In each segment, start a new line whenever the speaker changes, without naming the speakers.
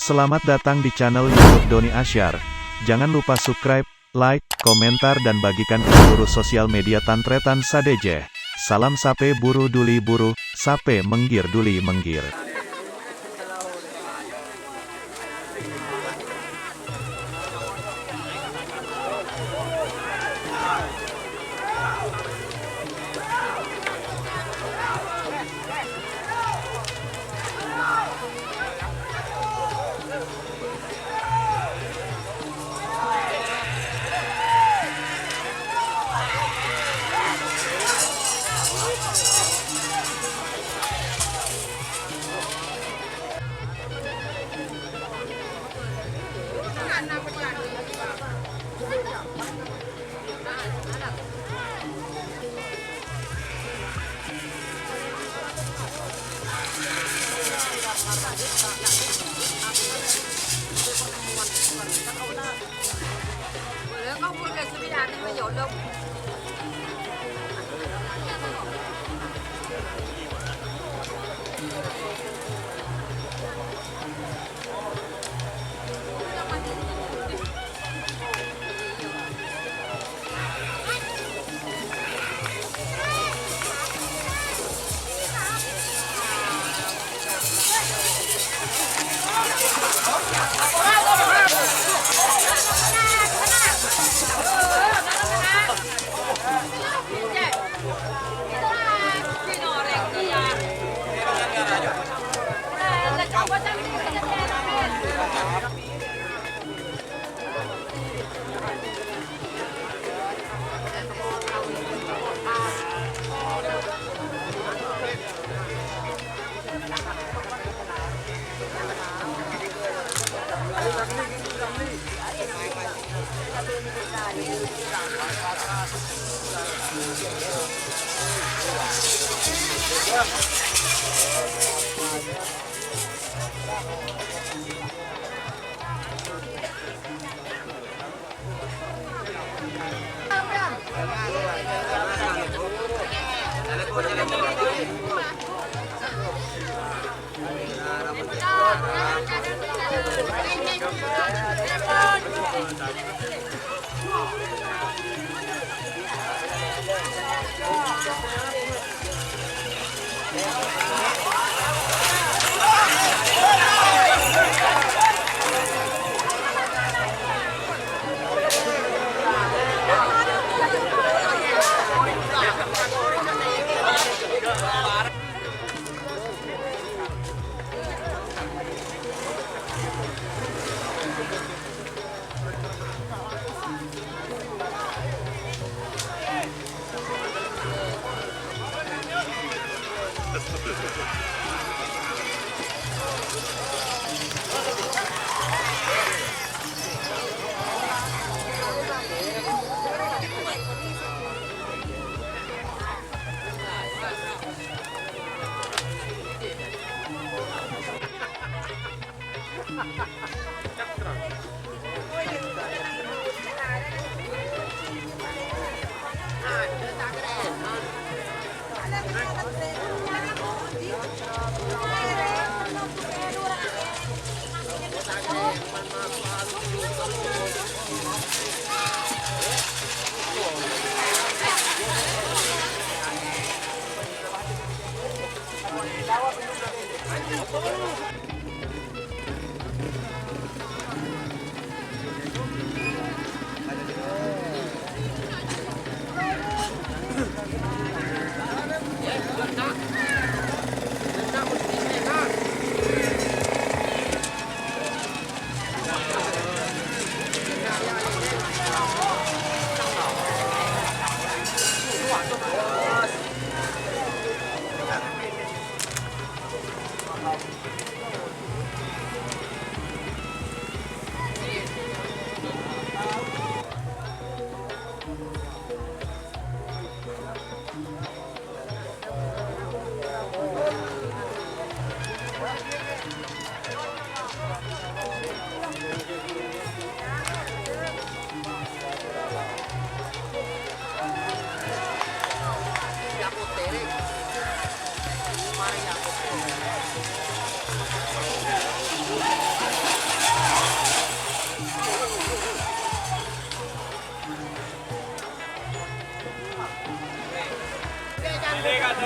Selamat datang di channel YouTube Doni Asyar. Jangan lupa subscribe, like, komentar dan bagikan ke seluruh sosial media Tantretan Sadejeh. Salam sape buru duli buru, sape menggir duli menggir.
Có mua cái sữa đá này mà dọn đâu.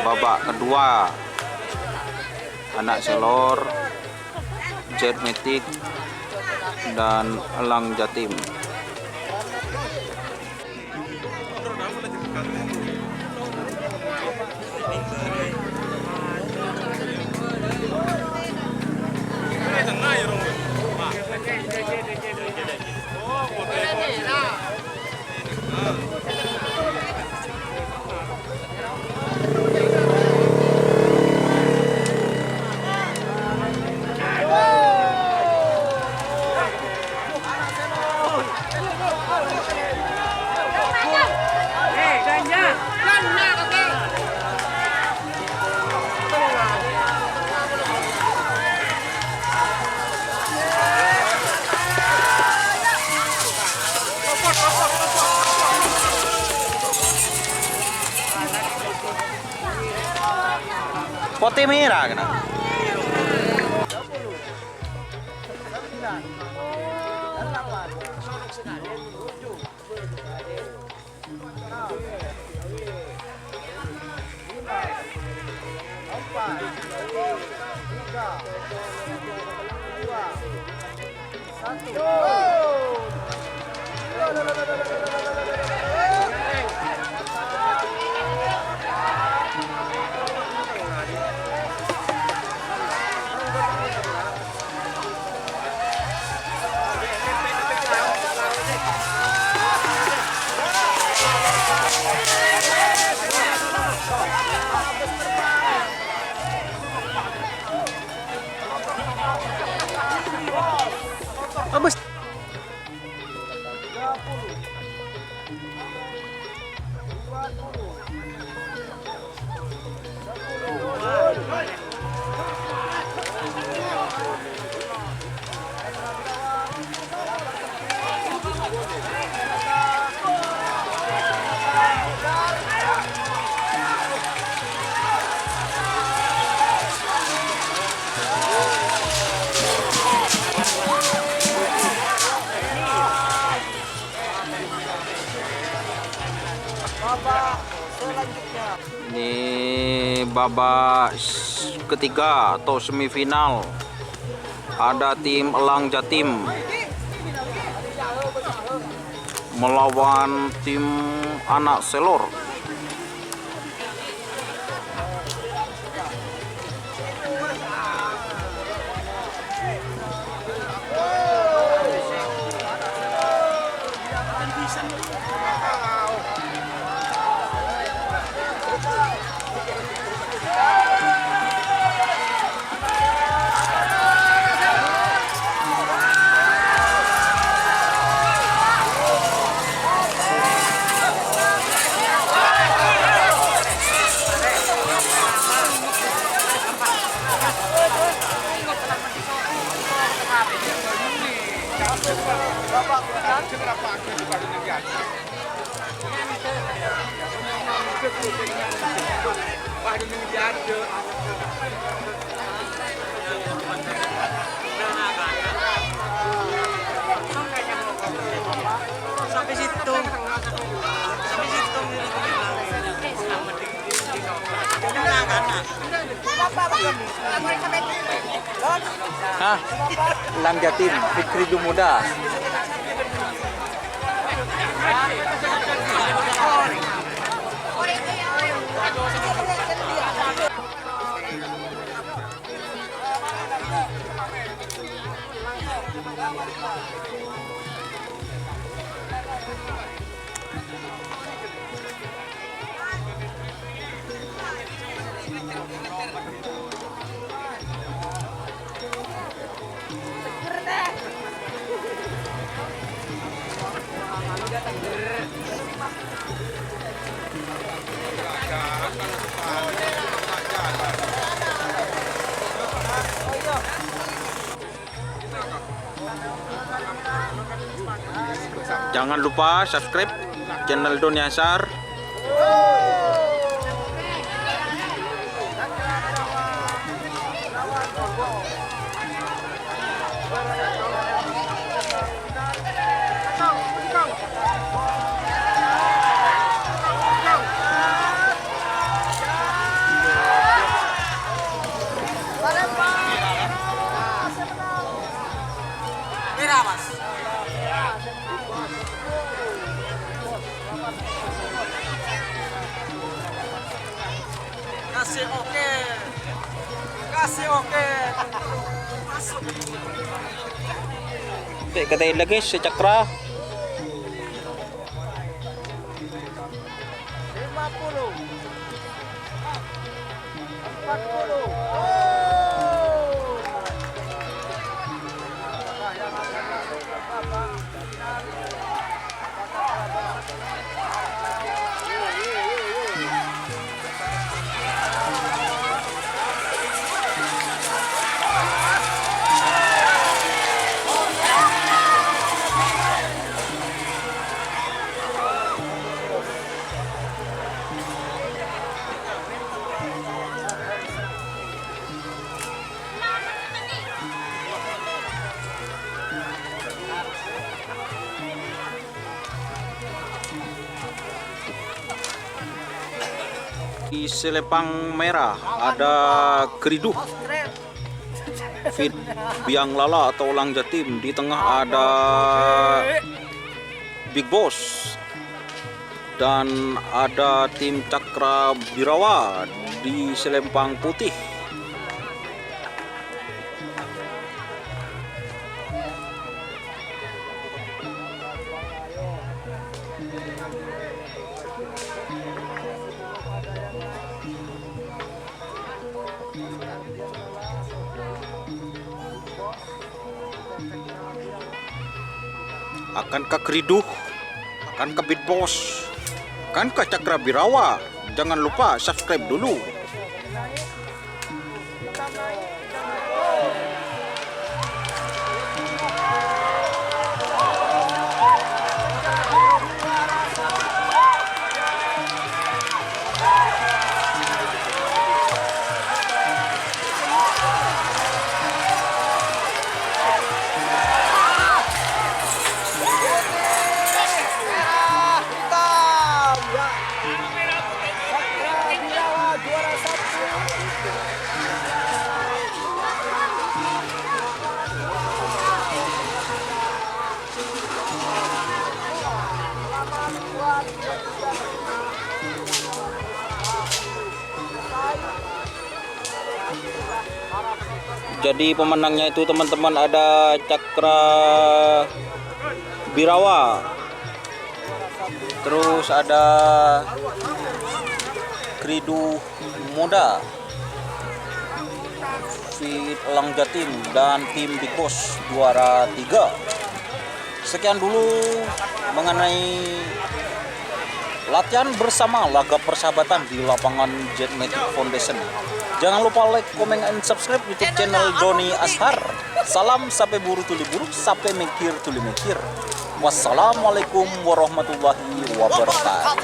babak kedua Anak Selor, Jet Matic, dan Elang Jatim. Putih merah kena. Abis. Ini babak ketiga atau semifinal. Ada tim Elang Jatim melawan tim Anak Selor.
Sampai situ.
Hah? Elang Jatim, Fikri Jumuda. Jangan lupa subscribe channel Doni Ansar.
oke. Kasih oke.
Katain lagi si Cakra.
50. 40.
Di Selepang Merah ada Keriduh, Fit Biang Lala atau Ulang Jatim. Di tengah ada Big Boss dan ada tim Cakra Birawa di Selempang Putih. Akankah Keriduh? Akankah Big Boss? Akankah Cakra Birawa? Jangan lupa subscribe dulu. Jadi pemenangnya itu teman-teman ada Cakra Birawa, terus ada Keriduh Muda, Fit Elang Jatim, dan tim Big Boss juara 3. Sekian dulu mengenai latihan bersama laga persahabatan di lapangan Jet Magic Foundation. Jangan lupa like, comment, and subscribe YouTube channel Doni Ashar. Salam sampai buru tuli buru, sampai mikir tuli mikir. Wassalamualaikum warahmatullahi wabarakatuh.